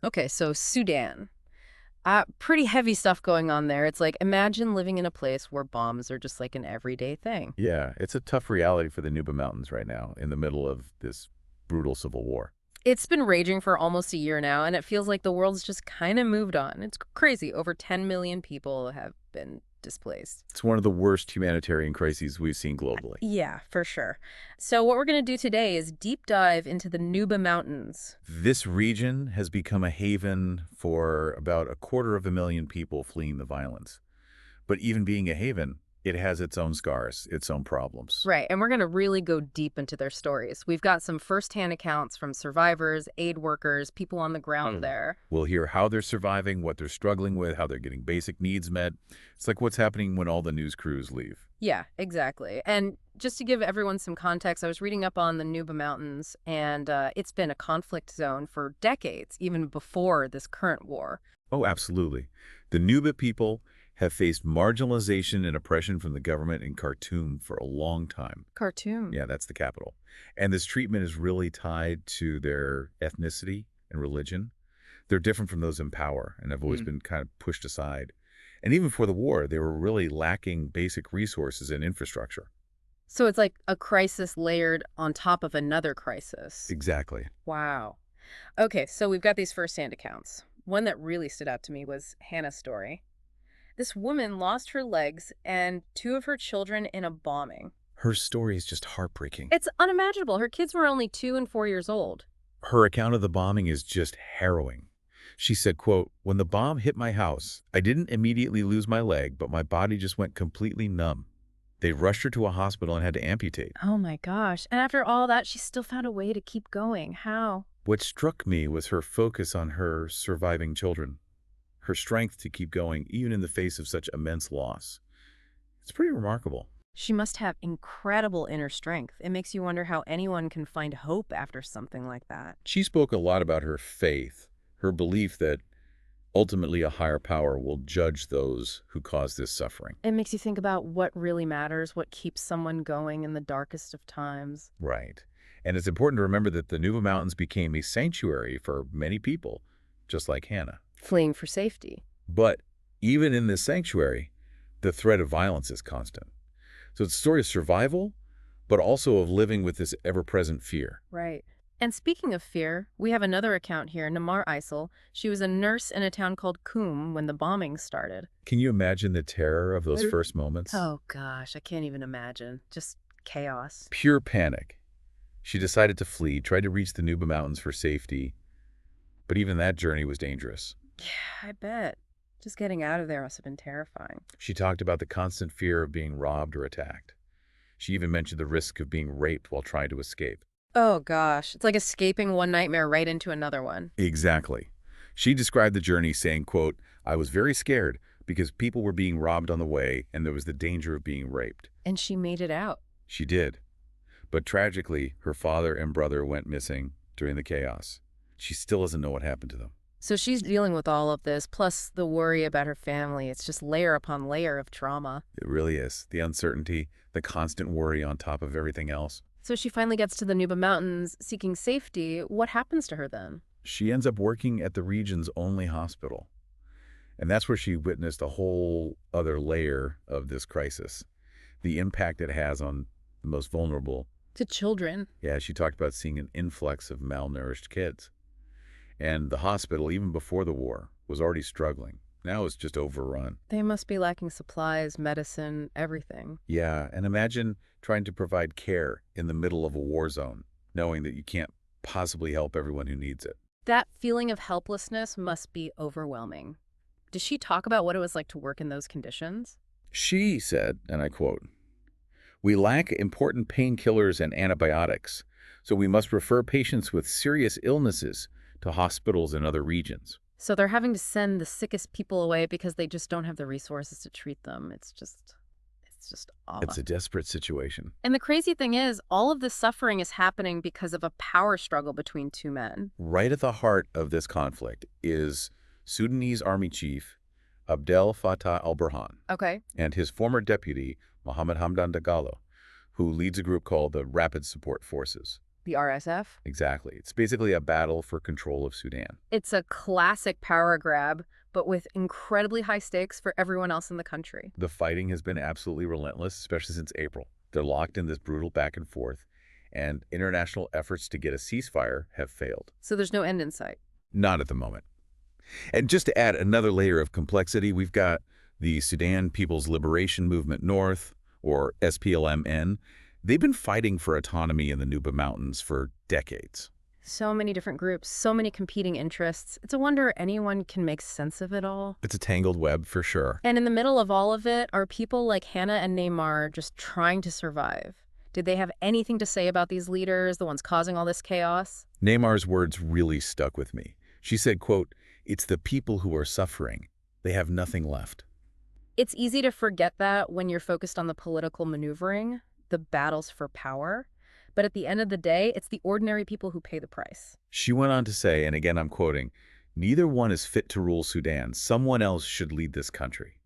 Okay, so Sudan. Pretty heavy stuff going on there. It's like, imagine living in a place where bombs are just like an everyday thing. Yeah, it's a tough reality for the Nuba Mountains right now in the middle of this brutal civil war. It's been raging for almost a year now, and it feels like the world's just kind of moved on. It's crazy. Over 10 million people have been displaced. It's one of the worst humanitarian crises we've seen globally. Yeah, for sure. So what we're going to do today is deep dive into the Nuba Mountains. This region has become a haven for about 250,000 people fleeing the violence. But even being a haven, it has its own scars, its own problems. Right, and we're going to really go deep into their stories. We've got some firsthand accounts from survivors, aid workers, people on the ground there. We'll hear how they're surviving, what they're struggling with, how they're getting basic needs met. It's like what's happening when all the news crews leave. Yeah, exactly. And just to give everyone some context, I was reading up on the Nuba Mountains, and it's been a conflict zone for decades, even before this current war. Oh, absolutely. The Nuba people have faced marginalization and oppression from the government in Khartoum for a long time. Khartoum. Yeah, that's the capital. And this treatment is really tied to their ethnicity and religion. They're different from those in power and have always been kind of pushed aside. And even before the war, they were really lacking basic resources and infrastructure. So it's like a crisis layered on top of another crisis. Exactly. Wow. Okay, so we've got these firsthand accounts. One that really stood out to me was Hannah's story. This woman lost her legs and two of her children in a bombing. Her story is just heartbreaking. It's unimaginable. Her kids were only 2 and 4 years old. Her account of the bombing is just harrowing. She said, quote, "When the bomb hit my house, I didn't immediately lose my leg, but my body just went completely numb. They rushed her to a hospital and had to amputate. Oh my gosh. And after all that, she still found a way to keep going. How? What struck me was her focus on her surviving children, her strength to keep going even in the face of such immense loss. It's pretty remarkable. She must have incredible inner strength. It makes you wonder how anyone can find hope after something like that. She spoke a lot about her faith, her belief that ultimately a higher power will judge those who cause this suffering. It makes you think about what really matters, what keeps someone going in the darkest of times. Right. And it's important to remember that the Nuba Mountains became a sanctuary for many people, just like Hannah. Fleeing for safety. But even in this sanctuary, the threat of violence is constant. So it's a story of survival, but also of living with this ever-present fear. Right. And speaking of fear, we have another account here, Namar Isel. She was a nurse in a town called Kum when the bombing started. Can you imagine the terror of those first moments? Oh gosh, I can't even imagine. Just chaos. Pure panic. She decided to flee, tried to reach the Nuba Mountains for safety, but even that journey was dangerous. Yeah, I bet. Just getting out of there must have been terrifying. She talked about the constant fear of being robbed or attacked. She even mentioned the risk of being raped while trying to escape. Oh gosh, it's like escaping one nightmare right into another one. Exactly. She described the journey saying, quote, "I was very scared because people were being robbed on the way and there was the danger of being raped." And she made it out. She did. But tragically, her father and brother went missing during the chaos. She still doesn't know what happened to them. So she's dealing with all of this, plus the worry about her family. It's just layer upon layer of trauma. It really is. The uncertainty, the constant worry on top of everything else. So she finally gets to the Nuba Mountains seeking safety. What happens to her then? She ends up working at the region's only hospital. And that's where she witnessed a whole other layer of this crisis, the impact it has on the most vulnerable. To children. Yeah, she talked about seeing an influx of malnourished kids. And the hospital, even before the war, was already struggling. Now it's just overrun. They must be lacking supplies, medicine, everything. Yeah, and imagine trying to provide care in the middle of a war zone, knowing that you can't possibly help everyone who needs it. That feeling of helplessness must be overwhelming. Does she talk about what it was like to work in those conditions? She said, and I quote, "We lack important painkillers and antibiotics, so we must refer patients with serious illnesses to hospitals in other regions." So they're having to send the sickest people away because they just don't have the resources to treat them. It's just awful. It's a desperate situation. And the crazy thing is, all of this suffering is happening because of a power struggle between two men. Right at the heart of this conflict is Sudanese Army Chief Abdel Fattah al-Burhan Okay. and his former deputy, Mohammed Hamdan Dagalo, who leads a group called the Rapid Support Forces. The RSF? Exactly. It's basically a battle for control of Sudan. It's a classic power grab, but with incredibly high stakes for everyone else in the country. The fighting has been absolutely relentless, especially since April. They're locked in this brutal back and forth, and international efforts to get a ceasefire have failed. So there's no end in sight. Not at the moment. And just to add another layer of complexity, we've got the Sudan People's Liberation Movement North, or SPLMN. They've been fighting for autonomy in the Nuba Mountains for decades. So many different groups, so many competing interests. It's a wonder anyone can make sense of it all. It's a tangled web for sure. And in the middle of all of it are people like Hannah and Neymar just trying to survive. Did they have anything to say about these leaders, the ones causing all this chaos? Neymar's words really stuck with me. She said, quote, "It's the people who are suffering. They have nothing left." It's easy to forget that when you're focused on the political maneuvering, the battles for power. But at the end of the day, it's the ordinary people who pay the price. She went on to say, and again I'm quoting, "Neither one is fit to rule Sudan. Someone else should lead this country."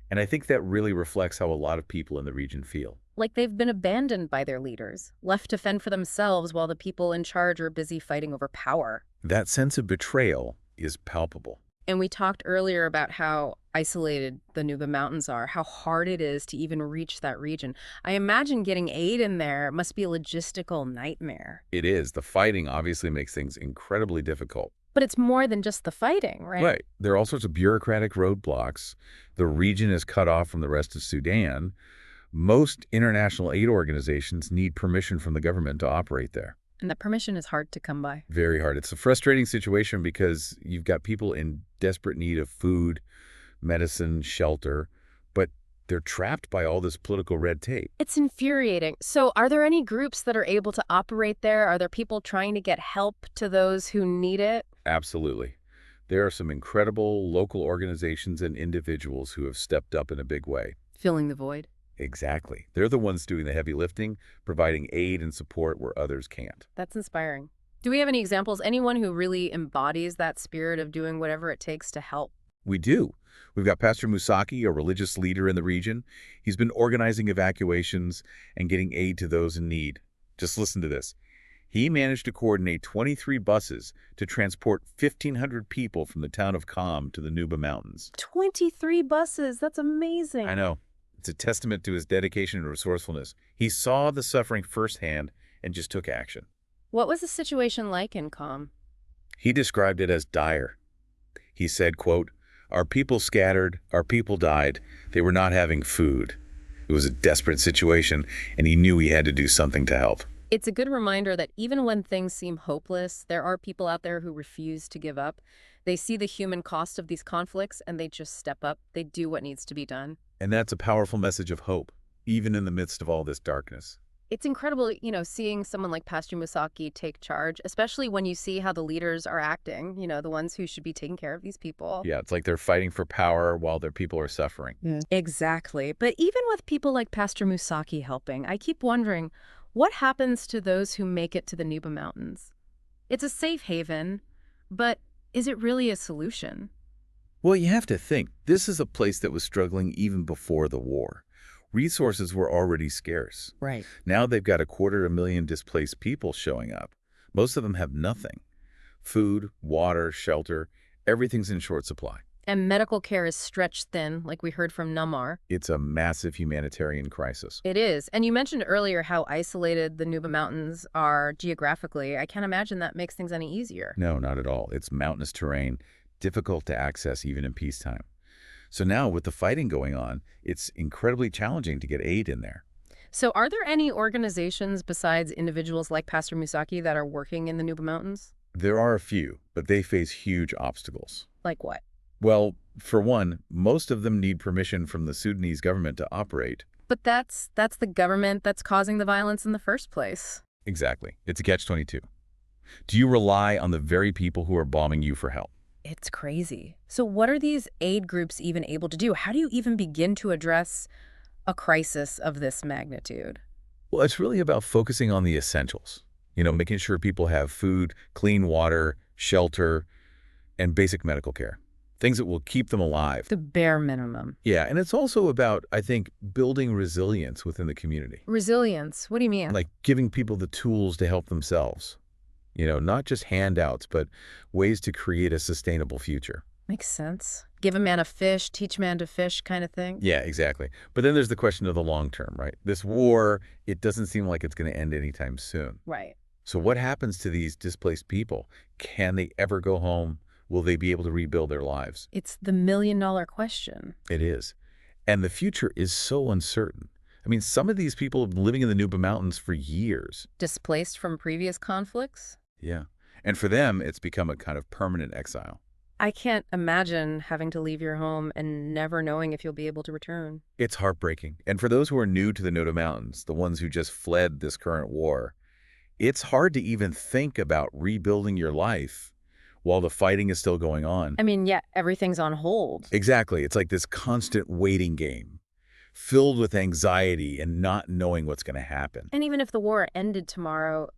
And I think that really reflects how a lot of people in the region feel. Like they've been abandoned by their leaders, left to fend for themselves while the people in charge are busy fighting over power. That sense of betrayal is palpable. And we talked earlier about how isolated the Nuba Mountains are, how hard it is to even reach that region. I imagine getting aid in there must be a logistical nightmare. It is. The fighting obviously makes things incredibly difficult. But it's more than just the fighting, right? Right. There are all sorts of bureaucratic roadblocks. The region is cut off from the rest of Sudan. Most international aid organizations need permission from the government to operate there. And that permission is hard to come by. Very hard. It's a frustrating situation because you've got people in desperate need of food, medicine, shelter, but they're trapped by all this political red tape. It's infuriating. So are there any groups that are able to operate there? Are there people trying to get help to those who need it? Absolutely. There are some incredible local organizations and individuals who have stepped up in a big way. Filling the void? Exactly. They're the ones doing the heavy lifting, providing aid and support where others can't. That's inspiring. Do we have any examples? Anyone who really embodies that spirit of doing whatever it takes to help? We do. We've got Pastor Musaki, a religious leader in the region. He's been organizing evacuations and getting aid to those in need. Just listen to this. He managed to coordinate 23 buses to transport 1,500 people from the town of Qom to the Nuba Mountains. 23 buses. That's amazing. I know. It's a testament to his dedication and resourcefulness. He saw the suffering firsthand and just took action. What was the situation like in Qom? He described it as dire. He said, quote, "Our people scattered, our people died. They were not having food." It was a desperate situation, and he knew he had to do something to help. It's a good reminder that even when things seem hopeless, there are people out there who refuse to give up. They see the human cost of these conflicts and they just step up. They do what needs to be done. And that's a powerful message of hope, even in the midst of all this darkness. It's incredible, seeing someone like Pastor Musaki take charge, especially when you see how the leaders are acting, the ones who should be taking care of these people. Yeah, it's like they're fighting for power while their people are suffering. Yeah. Exactly. But even with people like Pastor Musaki helping, I keep wondering, what happens to those who make it to the Nuba Mountains? It's a safe haven, but is it really a solution? Well, you have to think, this is a place that was struggling even before the war. Resources were already scarce. Right. Now they've got 250,000 displaced people showing up. Most of them have nothing. Food, water, shelter, everything's in short supply. And medical care is stretched thin, like we heard from Namar. It's a massive humanitarian crisis. It is. And you mentioned earlier how isolated the Nuba Mountains are geographically. I can't imagine that makes things any easier. No, not at all. It's mountainous terrain, difficult to access even in peacetime. So now with the fighting going on, it's incredibly challenging to get aid in there. So are there any organizations besides individuals like Pastor Musaki that are working in the Nuba Mountains? There are a few, but they face huge obstacles. Like what? Well, for one, most of them need permission from the Sudanese government to operate. But that's the government that's causing the violence in the first place. Exactly. It's a catch-22. Do you rely on the very people who are bombing you for help? It's crazy. So what are these aid groups even able to do? How do you even begin to address a crisis of this magnitude? Well, it's really about focusing on the essentials. Making sure people have food, clean water, shelter, and basic medical care. things that will keep them alive. The bare minimum. Yeah, and it's also about, I think, building resilience within the community, Resilience. What do you mean? like giving people the tools to help themselves. Not just handouts, but ways to create a sustainable future. Makes sense. Give a man a fish, teach man to fish kind of thing. Yeah, exactly. But then there's the question of the long term, right? This war, it doesn't seem like it's going to end anytime soon. Right. So what happens to these displaced people? Can they ever go home? Will they be able to rebuild their lives? It's the million-dollar question. It is. And the future is so uncertain. I mean, some of these people have been living in the Nuba Mountains for years. Displaced from previous conflicts? Yeah. And for them, it's become a kind of permanent exile. I can't imagine having to leave your home and never knowing if you'll be able to return. It's heartbreaking. And for those who are new to the Nuba Mountains, the ones who just fled this current war, it's hard to even think about rebuilding your life while the fighting is still going on. I mean, yeah, everything's on hold. Exactly. It's like this constant waiting game, filled with anxiety and not knowing what's going to happen. And even if the war ended tomorrow,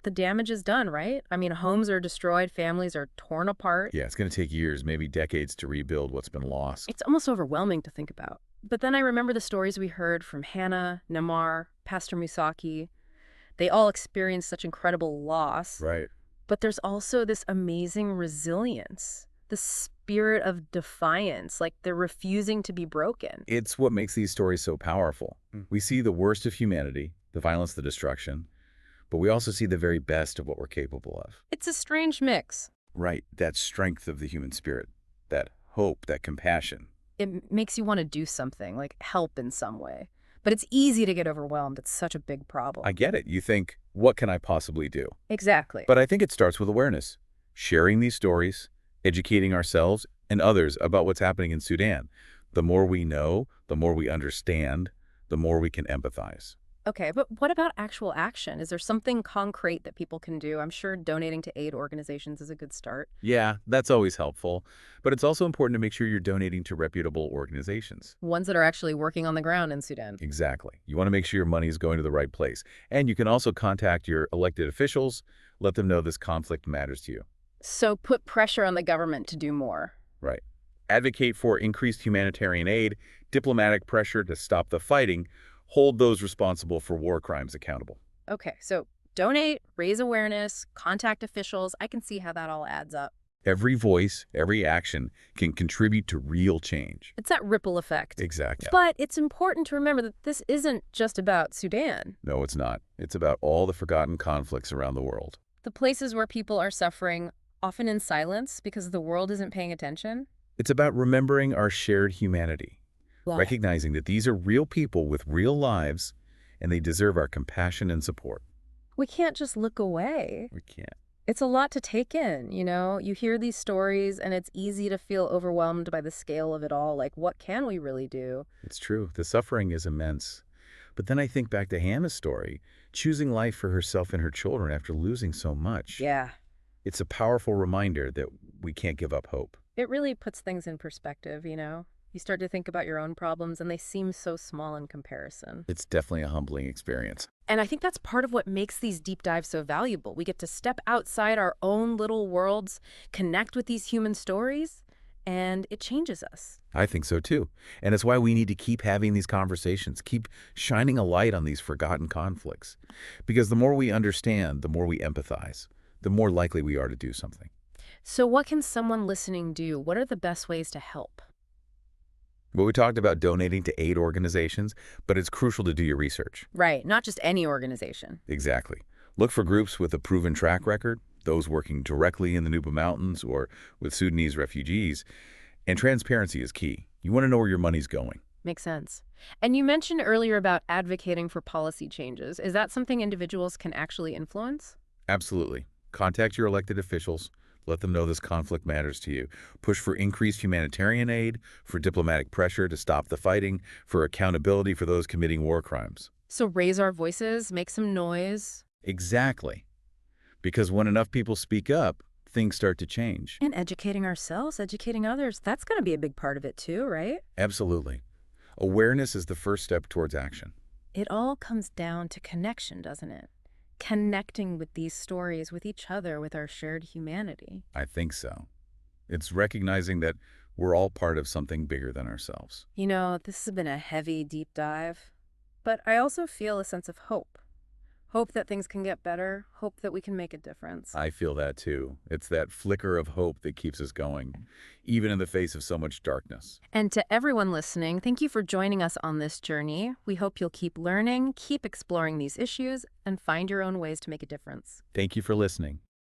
the damage is done, right? I mean, homes are destroyed, families are torn apart. Yeah, it's going to take years, maybe decades to rebuild what's been lost. It's almost overwhelming to think about. But then I remember the stories we heard from Hannah, Namar, Pastor Musaki. They all experienced such incredible loss. Right. But there's also this amazing resilience, the spirit of defiance, like they're refusing to be broken. It's what makes these stories so powerful. We see the worst of humanity, the violence, the destruction, but we also see the very best of what we're capable of. It's a strange mix. Right. That strength of the human spirit, that hope, that compassion. It makes you want to do something, like help in some way. But it's easy to get overwhelmed. It's such a big problem. I get it. You think, what can I possibly do? Exactly. But I think it starts with awareness, sharing these stories, educating ourselves and others about what's happening in Sudan. The more we know, the more we understand, the more we can empathize. Okay, but what about actual action? Is there something concrete that people can do? I'm sure donating to aid organizations is a good start. Yeah, that's always helpful. But it's also important to make sure you're donating to reputable organizations. Ones that are actually working on the ground in Sudan. Exactly. You want to make sure your money is going to the right place. And you can also contact your elected officials, let them know this conflict matters to you. So put pressure on the government to do more. Right. Advocate for increased humanitarian aid, diplomatic pressure to stop the fighting, hold those responsible for war crimes accountable. Okay, so donate, raise awareness, contact officials. I can see how that all adds up. Every voice, every action can contribute to real change. It's that ripple effect. Exactly. But it's important to remember that this isn't just about Sudan. No, it's not. It's about all the forgotten conflicts around the world. The places where people are suffering, often in silence because the world isn't paying attention. It's about remembering our shared humanity, recognizing that these are real people with real lives, and they deserve our compassion and support. We can't just look away. We can't. It's a lot to take in, you know? You hear these stories, and it's easy to feel overwhelmed by the scale of it all. Like, what can we really do? It's true. The suffering is immense. But then I think back to Hannah's story, choosing life for herself and her children after losing so much. Yeah. It's a powerful reminder that we can't give up hope. It really puts things in perspective, you know? You start to think about your own problems, and they seem so small in comparison. It's definitely a humbling experience. And I think that's part of what makes these deep dives so valuable. We get to step outside our own little worlds, connect with these human stories, and it changes us. I think so too. And it's why we need to keep having these conversations, keep shining a light on these forgotten conflicts. Because the more we understand, the more we empathize, the more likely we are to do something. So what can someone listening do? What are the best ways to help? Well, we talked about donating to aid organizations, but it's crucial to do your research. Right, not just any organization. Exactly. Look for groups with a proven track record, those working directly in the Nuba Mountains or with Sudanese refugees. And transparency is key. You want to know where your money's going. Makes sense. And you mentioned earlier about advocating for policy changes. Is that something individuals can actually influence? Absolutely. Contact your elected officials. Let them know this conflict matters to you. Push for increased humanitarian aid, for diplomatic pressure to stop the fighting, for accountability for those committing war crimes. So raise our voices, make some noise. Exactly. Because when enough people speak up, things start to change. And educating ourselves, educating others, that's going to be a big part of it too, right? Absolutely. Awareness is the first step towards action. It all comes down to connection, doesn't it? Connecting with these stories, with each other, with our shared humanity. I think so. It's recognizing that we're all part of something bigger than ourselves. This has been a heavy, deep dive, but I also feel a sense of hope. Hope that things can get better, hope that we can make a difference. I feel that too. It's that flicker of hope that keeps us going, even in the face of so much darkness. And to everyone listening, thank you for joining us on this journey. We hope you'll keep learning, keep exploring these issues, and find your own ways to make a difference. Thank you for listening.